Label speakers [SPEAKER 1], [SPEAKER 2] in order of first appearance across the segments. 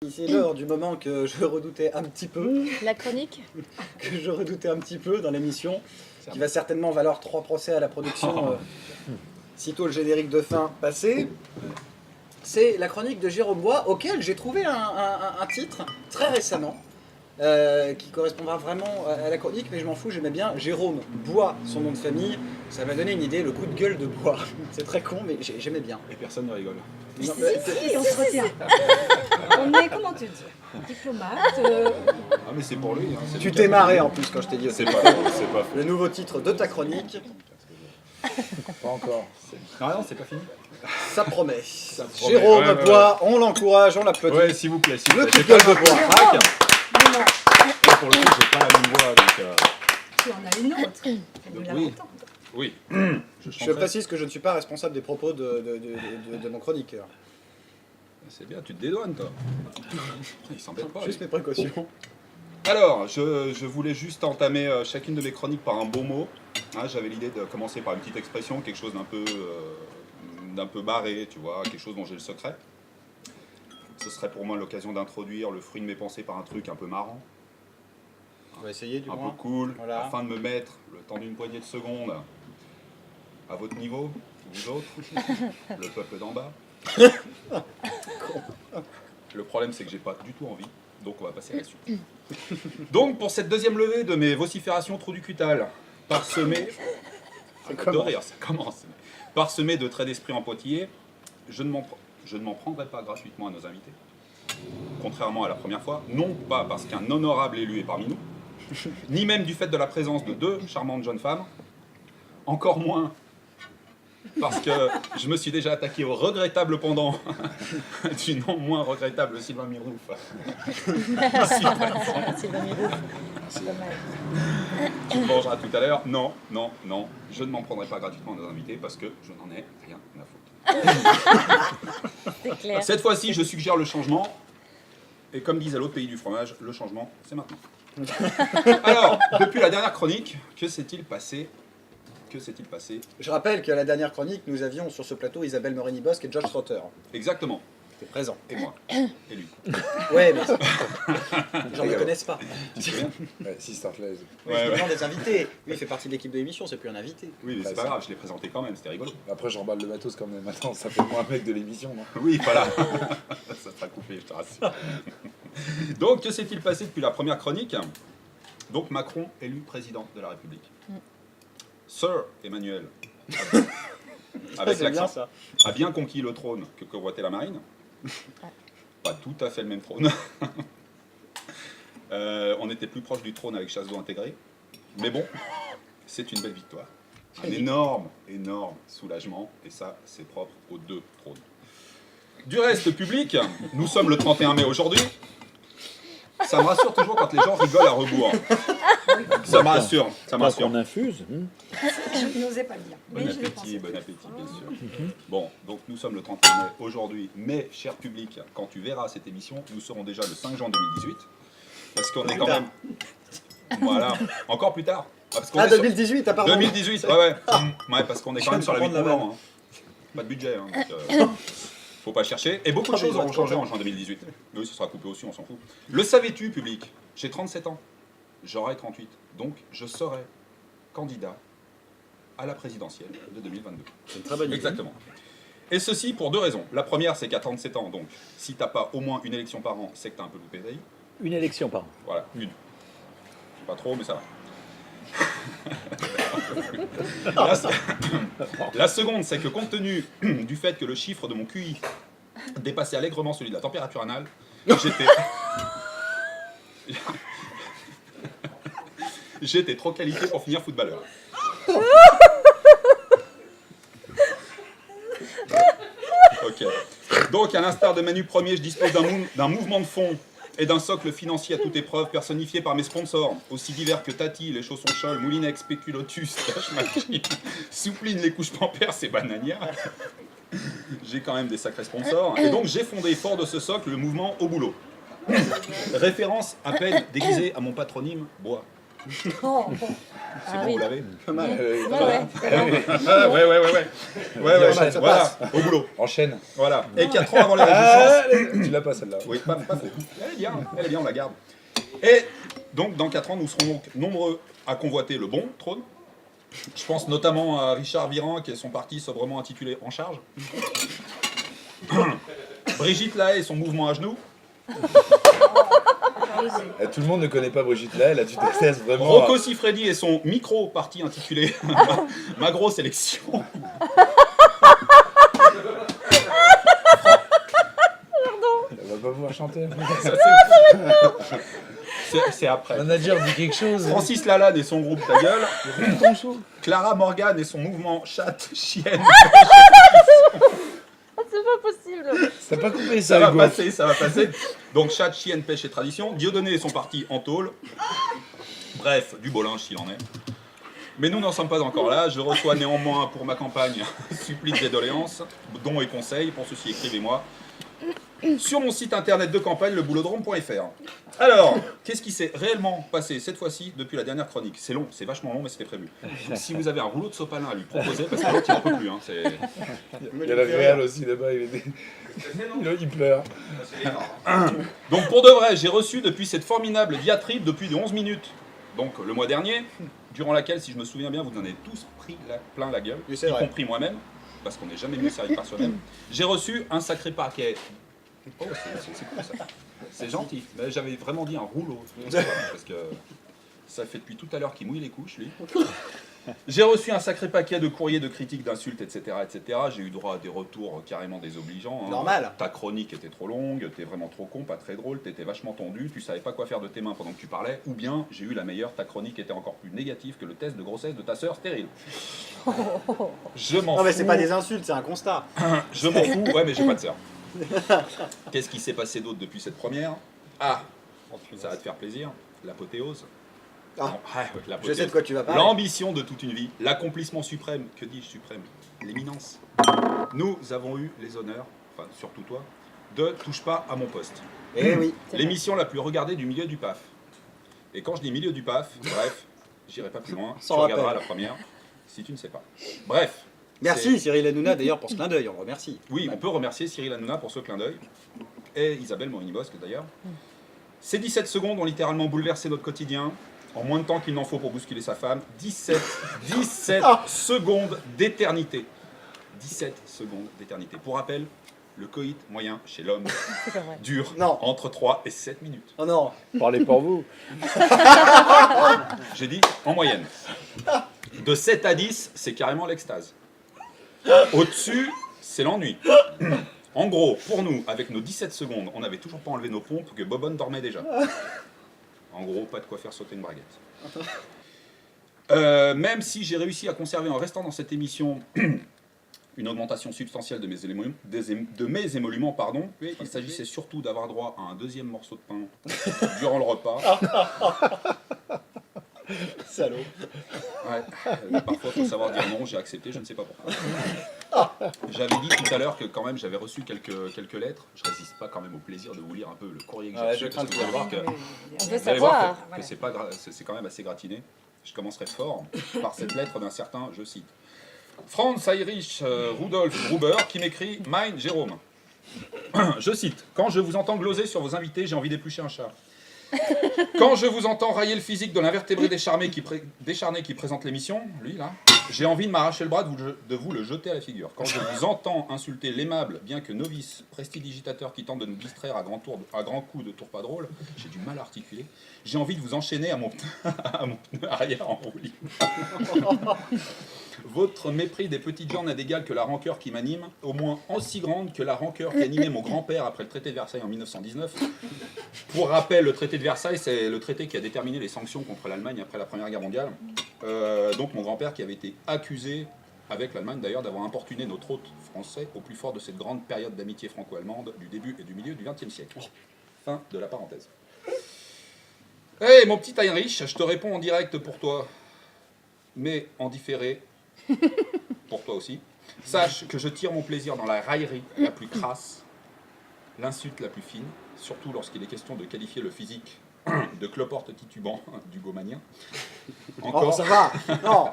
[SPEAKER 1] C'est l'heure du moment que je redoutais un petit peu,
[SPEAKER 2] La chronique.
[SPEAKER 1] que je redoutais un petit peu dans l'émission, qui va certainement valoir 3 procès à la production sitôt le générique de fin passé. C'est la chronique de Jérôme Bois, auquel j'ai trouvé un titre très récemment, qui correspondra vraiment à la chronique, mais je m'en fous, j'aimais bien Jérôme Bois, son nom de famille. Ça m'a donné une idée, le coup de gueule de Bois. C'est très con, mais j'aimais bien.
[SPEAKER 3] Et personne ne rigole.
[SPEAKER 1] Non,
[SPEAKER 4] Si, on se retient. On est, comment te dire, diplomate.
[SPEAKER 3] Ah mais c'est pour lui. Hein, c'est
[SPEAKER 1] tu
[SPEAKER 3] lui qui
[SPEAKER 1] t'es
[SPEAKER 3] a-
[SPEAKER 1] marré en plus quand je t'ai dit.
[SPEAKER 3] C'est pas faux, c'est pas faux.
[SPEAKER 1] Le nouveau titre de ta chronique,
[SPEAKER 5] Pas encore.
[SPEAKER 3] Non, c'est pas fini.
[SPEAKER 1] ça promet.
[SPEAKER 3] promet,
[SPEAKER 1] Jérôme
[SPEAKER 3] ouais, ouais,
[SPEAKER 1] Bois, on l'encourage, on l'applaudit.
[SPEAKER 3] Ouais, s'il vous plaît, s'il vous
[SPEAKER 1] Le
[SPEAKER 3] plaît.
[SPEAKER 1] coup de
[SPEAKER 3] J'ai
[SPEAKER 1] gueule
[SPEAKER 3] pas
[SPEAKER 1] de
[SPEAKER 3] le
[SPEAKER 1] Bois.
[SPEAKER 3] crack.
[SPEAKER 4] Non,
[SPEAKER 3] Et pour le coup, j'ai pas la même voix, donc...
[SPEAKER 4] tu en as une autre. Fais-nous la
[SPEAKER 3] Oui.
[SPEAKER 4] entendre.
[SPEAKER 3] Oui.
[SPEAKER 1] Je précise que je ne suis pas responsable des propos de mon chroniqueur.
[SPEAKER 3] C'est bien, tu te dédouanes, toi. Il s'embête pas.
[SPEAKER 1] Juste
[SPEAKER 3] lui.
[SPEAKER 1] mes précautions.
[SPEAKER 3] Alors, je voulais juste entamer chacune de mes chroniques par un beau mot. Hein, j'avais l'idée de commencer par une petite expression, quelque chose d'un peu barré, tu vois, quelque chose dont j'ai le secret. Ce serait pour moi l'occasion d'introduire le fruit de mes pensées par un truc un peu marrant,
[SPEAKER 1] On va essayer du
[SPEAKER 3] un peu
[SPEAKER 1] moins.
[SPEAKER 3] cool,
[SPEAKER 1] Voilà.
[SPEAKER 3] afin de me mettre, le temps d'une poignée de secondes, à votre niveau, vous autres, le peuple d'en bas. Le problème, c'est que j'ai pas du tout envie, donc on va passer à la suite. Donc, pour cette deuxième levée de mes vociférations trou du cutal, parsemées... de rire, ça commence. Parsemées de traits d'esprit empointillés, je ne m'en prendrai pas gratuitement à nos invités. Contrairement à la première fois, non pas parce qu'un honorable élu est parmi nous, ni même du fait de la présence de deux charmantes jeunes femmes, encore moins parce que je me suis déjà attaqué au regrettable pendant du non moins regrettable Sylvain Mirouf.
[SPEAKER 2] Sylvain Mirouf.
[SPEAKER 3] Tu me mangeras tout à l'heure. Non, non, non, je ne m'en prendrai pas gratuitement à nos invités parce que je n'en ai rien à foutre.
[SPEAKER 2] C'est clair.
[SPEAKER 3] Cette fois-ci, je suggère le changement. Et comme disait l'autre pays du fromage, le changement, c'est maintenant. Alors, depuis la dernière chronique, que s'est-il passé? Que s'est-il passé?
[SPEAKER 1] Je rappelle qu'à la dernière chronique, nous avions sur ce plateau Isabelle Morini-Bosque et George Trotter.
[SPEAKER 3] Exactement.
[SPEAKER 1] C'était présent.
[SPEAKER 3] Et moi. Et lui.
[SPEAKER 1] Ouais, mais les gens ne me connaissent pas.
[SPEAKER 3] Tu te souviens?
[SPEAKER 5] Ouais, Sister Claise.
[SPEAKER 1] Oui,
[SPEAKER 3] Ouais,
[SPEAKER 1] je
[SPEAKER 3] ouais.
[SPEAKER 1] demande des invités. Lui, il fait partie de l'équipe de l'émission, c'est plus un invité.
[SPEAKER 3] Oui, mais c'est pas grave, je l'ai présenté quand même, c'était rigolo.
[SPEAKER 5] Après, je remballe le matos quand même. Attends, ça fait moi un mec de l'émission, non?
[SPEAKER 3] Oui, voilà. Ça sera coupé, je te rassure. Donc, que s'est-il passé depuis la première chronique? Donc, Macron élu président de la République. Sir Emmanuel, avec
[SPEAKER 1] C'est bien
[SPEAKER 3] l'accent,
[SPEAKER 1] ça.
[SPEAKER 3] a bien conquis le trône que convoitait la marine. Pas tout à fait le même trône. On était plus proche du trône avec chasse d'eau intégrée. Mais bon, c'est une belle victoire. Un énorme, énorme soulagement. Et ça, c'est propre aux deux trônes. Du reste, public, nous sommes le 31 mai aujourd'hui. Ça me rassure toujours quand les gens rigolent à rebours. Ça me rassure, ça me
[SPEAKER 5] Pas
[SPEAKER 3] rassure.
[SPEAKER 5] qu'on infuse.
[SPEAKER 4] Je n'osais pas le dire.
[SPEAKER 3] Bon
[SPEAKER 4] Mais je l'ai pensé.
[SPEAKER 3] appétit, bien sûr. Bon, donc nous sommes le 31 mai aujourd'hui, mais cher public, quand tu verras cette émission, nous serons déjà le 5 juin 2018, parce qu'on est quand même... Voilà, encore plus tard. Parce qu'on
[SPEAKER 1] Ah,
[SPEAKER 3] est sur-
[SPEAKER 1] 2018, apparemment.
[SPEAKER 3] 2018, ouais. Ouais, parce qu'on est quand même sur la vie
[SPEAKER 1] Je viens de
[SPEAKER 3] courante. Pas de budget, hein, donc, faut pas chercher. Et beaucoup de choses auront changé en juin 2018. Mais oui, ce sera coupé aussi, on s'en fout. Le savais-tu, public? J'ai 37 ans, j'aurai 38, donc je serai candidat à la présidentielle de 2022.
[SPEAKER 1] C'est une très bonne idée.
[SPEAKER 3] Exactement. Et ceci pour deux raisons. La première, c'est qu'à 37 ans, donc, si t'as pas au moins une élection par an, c'est que t'as un peu loupé ta vie.
[SPEAKER 5] Une élection par an.
[SPEAKER 3] Voilà, une. Pas trop, mais ça va. La seconde, c'est que compte tenu du fait que le chiffre de mon QI dépassait allègrement celui de la température anale, j'étais trop qualifié pour finir footballeur. Ok. Donc, à l'instar de Manu Premier, je dispose d'un mouvement de fond et d'un socle financier à toute épreuve, personnifié par mes sponsors, aussi divers que Tati, les chaussons Scholl, Moulinex, Spéculotus, Cash Machine, Soupline, les couches Pampers et Banania. J'ai quand même des sacrés sponsors. Et donc, j'ai fondé, fort de ce socle, le mouvement Au Boulot. Référence à peine déguisée à mon patronyme Bois.
[SPEAKER 4] Oh.
[SPEAKER 3] C'est
[SPEAKER 4] Ah
[SPEAKER 3] bon,
[SPEAKER 4] oui.
[SPEAKER 3] vous l'avez
[SPEAKER 1] Pas mal.
[SPEAKER 4] Ouais.
[SPEAKER 3] Ouais,
[SPEAKER 1] Enchaîne, ça
[SPEAKER 3] voilà,
[SPEAKER 1] passe.
[SPEAKER 3] au boulot.
[SPEAKER 5] Enchaîne.
[SPEAKER 3] Voilà. Et 4 ans avant les résistances.
[SPEAKER 5] Tu l'as pas celle-là.
[SPEAKER 3] Oui, pas faux. Elle est bien, on la garde. Et donc, dans 4 ans, nous serons donc nombreux à convoiter le bon trône. Je pense notamment à Richard Viran, qui est son parti sobrement intitulé En Charge. Brigitte Lahaye et son mouvement à genoux.
[SPEAKER 5] Eh, tout le monde ne connaît pas Brigitte Lahaye, là tu t'excèdes vraiment.
[SPEAKER 3] Rocco Siffredi et son micro-parti intitulé Ma grosse élection.
[SPEAKER 5] Elle va pas pouvoir chanter.
[SPEAKER 3] C'est après.
[SPEAKER 5] Manager dit quelque chose.
[SPEAKER 3] Francis Lalanne et son groupe Ta Gueule. Clara Morgan et son mouvement Chat, Chienne.
[SPEAKER 4] C'est pas possible.
[SPEAKER 5] T'as pas coupé
[SPEAKER 3] Ça
[SPEAKER 5] ça,
[SPEAKER 3] va
[SPEAKER 5] Hugo.
[SPEAKER 3] passer, ça va passer. Donc Chat, Chienne, Pêche et Tradition. Dieudonné et son parti En Tôle. Bref, du beau linge s'il en est. Mais nous n'en sommes pas encore là. Je reçois néanmoins pour ma campagne supplices et doléances, dons et conseils. Pour ceci, écrivez-moi sur mon site internet de campagne, leboulodrome.fr. Alors, qu'est-ce qui s'est réellement passé cette fois-ci depuis la dernière chronique? C'est long, c'est vachement long, mais c'était prévu. Donc, si vous avez un rouleau de sopalin à lui proposer, parce que l'autre il en peut plus, hein, c'est...
[SPEAKER 5] Il y a la réal aussi là-bas, il pleure.
[SPEAKER 3] Donc pour de vrai, j'ai reçu depuis cette formidable diatribe depuis de 11 minutes, donc le mois dernier, durant laquelle, si je me souviens bien, vous en avez tous pris plein la gueule,
[SPEAKER 1] Oui, c'est
[SPEAKER 3] y
[SPEAKER 1] vrai.
[SPEAKER 3] compris moi-même, parce qu'on n'est jamais mieux servi par soi-même. J'ai reçu un sacré paquet. Oh, c'est cool ça. C'est gentil. Mais j'avais vraiment dit un rouleau, parce que ça fait depuis tout à l'heure qu'il mouille les couches, lui. J'ai reçu un sacré paquet de courriers, de critiques, d'insultes, etc., etc. J'ai eu droit à des retours carrément désobligeants. Hein.
[SPEAKER 1] Normal.
[SPEAKER 3] Ta chronique était trop longue, t'es vraiment trop con, pas très drôle, t'étais vachement tendu, tu savais pas quoi faire de tes mains pendant que tu parlais, ou bien, j'ai eu la meilleure, ta chronique était encore plus négative que le test de grossesse de ta sœur stérile. Je m'en
[SPEAKER 1] Non, mais
[SPEAKER 3] fous.
[SPEAKER 1] c'est pas des insultes, c'est un constat.
[SPEAKER 3] Je m'en fous, ouais, mais j'ai pas de sœur. Qu'est-ce qui s'est passé d'autre depuis cette première? Ah, ça va te faire plaisir, l'apothéose.
[SPEAKER 1] Ah.
[SPEAKER 3] Non, ouais,
[SPEAKER 1] Je
[SPEAKER 3] l'apothéose.
[SPEAKER 1] sais de quoi tu vas parler.
[SPEAKER 3] L'ambition de toute une vie, l'accomplissement suprême, que dis-je suprême? L'éminence. Nous avons eu les honneurs, enfin surtout toi, de Touche pas à mon poste.
[SPEAKER 1] Eh oui.
[SPEAKER 3] L'émission la plus regardée du milieu du PAF. Et quand je dis milieu du PAF, bref, j'irai pas plus loin,
[SPEAKER 1] Sans
[SPEAKER 3] tu regarderas
[SPEAKER 1] rappel.
[SPEAKER 3] la première, si tu ne sais pas. Bref.
[SPEAKER 1] Merci Cyril Hanouna d'ailleurs pour ce clin d'œil, on le remercie.
[SPEAKER 3] Oui, on peut remercier Cyril Hanouna pour ce clin d'œil, et Isabelle Morini-Bosque d'ailleurs. Ces 17 secondes ont littéralement bouleversé notre quotidien, en moins de temps qu'il n'en faut pour bousculer sa femme. 17 secondes d'éternité. 17 secondes d'éternité. Pour rappel, le coït moyen chez l'homme
[SPEAKER 4] C'est pas vrai.
[SPEAKER 3] dure
[SPEAKER 1] Non.
[SPEAKER 3] entre 3 et 7 minutes.
[SPEAKER 1] Oh non.
[SPEAKER 5] Parlez pour vous.
[SPEAKER 3] J'ai dit en moyenne. De 7 à 10, c'est carrément l'extase. Au-dessus, c'est l'ennui. En gros, pour nous, avec nos 17 secondes, on n'avait toujours pas enlevé nos pompes que Bobonne dormait déjà. En gros, pas de quoi faire sauter une braguette. Même si j'ai réussi à conserver en restant dans cette émission une augmentation substantielle de mes émoluments, pardon, il s'agissait surtout d'avoir droit à un deuxième morceau de pain durant le repas.
[SPEAKER 1] Salaud.
[SPEAKER 3] Ouais. Parfois, il faut savoir dire non, j'ai accepté, je ne sais pas pourquoi. J'avais dit tout à l'heure que quand même j'avais reçu quelques lettres. Je résiste pas quand même au plaisir de vous lire un peu le courrier que j'ai
[SPEAKER 1] Ouais,
[SPEAKER 3] reçu.
[SPEAKER 1] je crains
[SPEAKER 3] Parce que
[SPEAKER 1] de
[SPEAKER 3] vous allez voir que,
[SPEAKER 4] On veut
[SPEAKER 3] vous allez voir
[SPEAKER 4] savoir.
[SPEAKER 3] que c'est pas c'est quand même assez gratiné. Je commencerai fort par cette lettre d'un certain, je cite, Franz Heinrich Rudolf Gruber, qui m'écrit « Mein Jérôme ». Je cite, « Quand je vous entends gloser sur vos invités, j'ai envie d'éplucher un chat. Quand je vous entends railler le physique de l'invertébré décharné qui présente l'émission, lui là, j'ai envie de m'arracher le bras, de vous le jeter à la figure. Quand je vous entends insulter l'aimable, bien que novice, prestidigitateur qui tente de nous distraire à grands coups de tour pas drôle, j'ai du mal à articuler, j'ai envie de vous enchaîner à mon pneu arrière en roue libre. Votre mépris des petites gens n'a d'égal que la rancœur qui m'anime, au moins aussi grande que la rancœur qui animait mon grand-père après le traité de Versailles en 1919. Pour rappel, le traité de Versailles, c'est le traité qui a déterminé les sanctions contre l'Allemagne après la Première Guerre mondiale. Donc mon grand-père qui avait été accusé, avec l'Allemagne d'ailleurs, d'avoir importuné notre hôte français au plus fort de cette grande période d'amitié franco-allemande du début et du milieu du XXe siècle. Fin de la parenthèse. Hey, mon petit Heinrich, je te réponds en direct pour toi, mais en différé, pour toi aussi. Sache que je tire mon plaisir dans la raillerie la plus crasse, l'insulte la plus fine, surtout lorsqu'il est question de qualifier le physique de cloporte titubant du Gaumannien.
[SPEAKER 1] Oh, ça va. Non.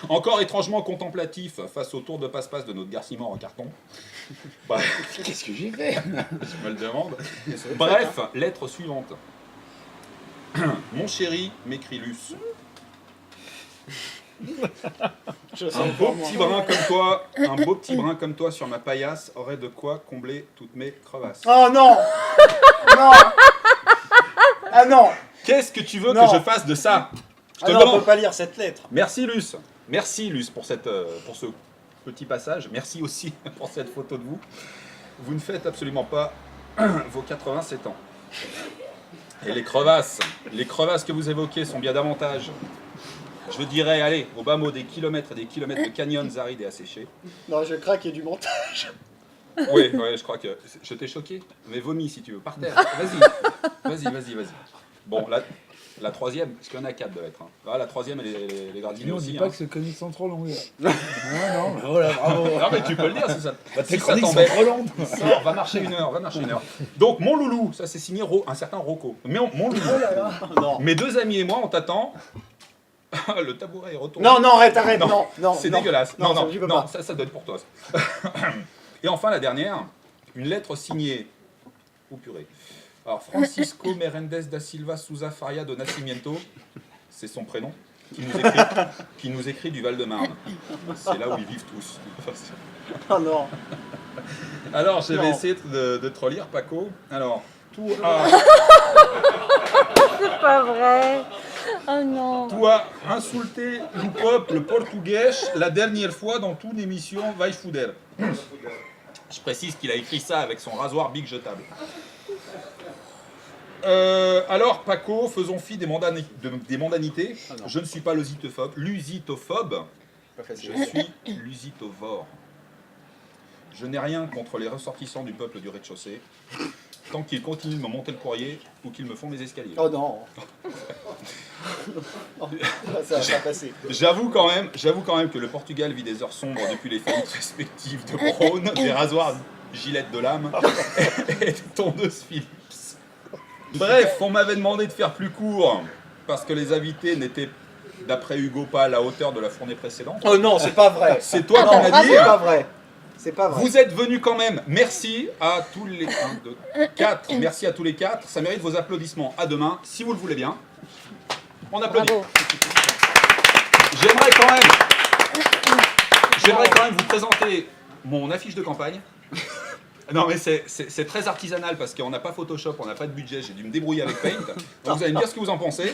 [SPEAKER 3] Encore étrangement contemplatif face au tour de passe-passe de notre Garcimore en carton. Bref,
[SPEAKER 5] Qu'est-ce que j'ai fait?
[SPEAKER 3] je me le demande. Bref, lettre suivante. Mon chéri, m'écrit Luce. Un beau petit brin comme toi sur ma paillasse aurait de quoi combler toutes mes crevasses.
[SPEAKER 1] Oh non. Non. Ah non.
[SPEAKER 3] Qu'est-ce que tu veux
[SPEAKER 1] Non.
[SPEAKER 3] que je fasse de ça? Je te
[SPEAKER 1] Ah non, on
[SPEAKER 3] demande.
[SPEAKER 1] peut pas lire cette lettre.
[SPEAKER 3] Merci Luce. Merci Luce pour ce petit passage. Merci aussi pour cette photo de vous. Vous ne faites absolument pas vos 87 ans. Et les crevasses que vous évoquez sont bien davantage, je dirais, allez, au bas mot, des kilomètres et des kilomètres de canyons arides et asséchés.
[SPEAKER 1] Non, je craque, il y a du montage.
[SPEAKER 3] Oui, je crois que je t'ai choqué. Mais vomis si tu veux, par terre. Vas-y. Bon, la troisième, parce qu'il y en a 4 de lettres. Hein. Ah, la troisième, elle est gradinée
[SPEAKER 5] Sinon, on
[SPEAKER 3] aussi.
[SPEAKER 5] dit pas
[SPEAKER 3] Hein.
[SPEAKER 5] que ces chroniques sont trop longues. Non, non, voilà, bravo.
[SPEAKER 3] Non, mais tu peux le dire si ça,
[SPEAKER 5] Tes
[SPEAKER 3] si ça
[SPEAKER 5] chroniques sont
[SPEAKER 3] t'embête.
[SPEAKER 5] trop longues.
[SPEAKER 3] Ça, va marcher une heure. Donc, mon loulou, ça c'est signé un certain Rocco. Mais mon loulou.
[SPEAKER 1] Non.
[SPEAKER 3] Mes 2 amis et moi, on t'attend. Le tabouret est retourné.
[SPEAKER 1] Non, arrête, non.
[SPEAKER 3] C'est dégueulasse. Non,
[SPEAKER 1] je peux
[SPEAKER 3] non,
[SPEAKER 1] pas.
[SPEAKER 3] ça donne pour toi. Ça. Et enfin, la dernière, une lettre signée. Oh purée. Alors, Francisco Merendes da Silva Souza Faria de Nascimento, c'est son prénom, qui nous écrit du Val-de-Marne. C'est là où ils vivent tous.
[SPEAKER 1] Oh non.
[SPEAKER 3] Alors, je vais
[SPEAKER 1] Non.
[SPEAKER 3] essayer de te relire, Paco. Alors, tout a.
[SPEAKER 4] C'est pas vrai. Oh non.
[SPEAKER 3] Tu as insulté le peuple portugais la dernière fois dans toute l'émission Vai Fuder. Je précise qu'il a écrit ça avec son rasoir big jetable. Alors, Paco, faisons fi des mondanités.
[SPEAKER 1] Ah non.
[SPEAKER 3] Je ne suis pas lusitophobe.
[SPEAKER 1] Pas
[SPEAKER 3] Je
[SPEAKER 1] facile.
[SPEAKER 3] suis lusitovore. Je n'ai rien contre les ressortissants du peuple du rez-de-chaussée, tant qu'ils continuent de me monter le courrier ou qu'ils me font mes escaliers.
[SPEAKER 1] Oh non. Ça va pas passer.
[SPEAKER 3] J'avoue quand même que le Portugal vit des heures sombres depuis les faillites respectives de Braun, des rasoirs Gillette de lame et des tondeuses Philips. Bref, on m'avait demandé de faire plus court parce que les invités n'étaient, d'après Hugo, pas à la hauteur de la fournée précédente.
[SPEAKER 1] Oh non, c'est pas vrai.
[SPEAKER 3] C'est toi qui m'as dit.
[SPEAKER 1] C'est pas vrai. C'est pas vrai.
[SPEAKER 3] Vous êtes venus quand même. Merci à tous les 1, 2, 4. Merci à tous les 4. Ça mérite vos applaudissements. À demain, si vous le voulez bien. On applaudit.
[SPEAKER 4] Bravo.
[SPEAKER 3] J'aimerais quand même vous présenter mon affiche de campagne. Non mais c'est très artisanal parce qu'on n'a pas Photoshop, on n'a pas de budget, j'ai dû me débrouiller avec Paint. Donc vous allez me dire ce que vous en pensez.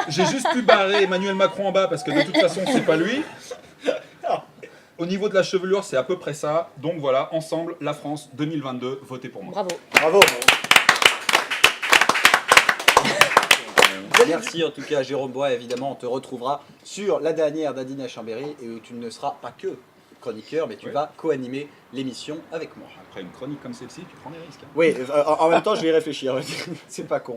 [SPEAKER 3] J'ai juste pu barrer Emmanuel Macron en bas parce que de toute façon c'est pas lui. Au niveau de la chevelure c'est à peu près ça. Donc voilà, ensemble, la France 2022, votez pour moi.
[SPEAKER 4] Bravo.
[SPEAKER 1] Bravo. Merci en tout cas Jérôme Bois, évidemment on te retrouvera sur la dernière d'Adine à Chambéry et où tu ne seras pas que chroniqueur mais tu
[SPEAKER 3] Ouais.
[SPEAKER 1] vas co-animer l'émission avec moi.
[SPEAKER 3] Après une chronique comme celle-ci, tu prends des risques. Hein.
[SPEAKER 1] Oui, en même temps je vais y réfléchir, c'est pas con.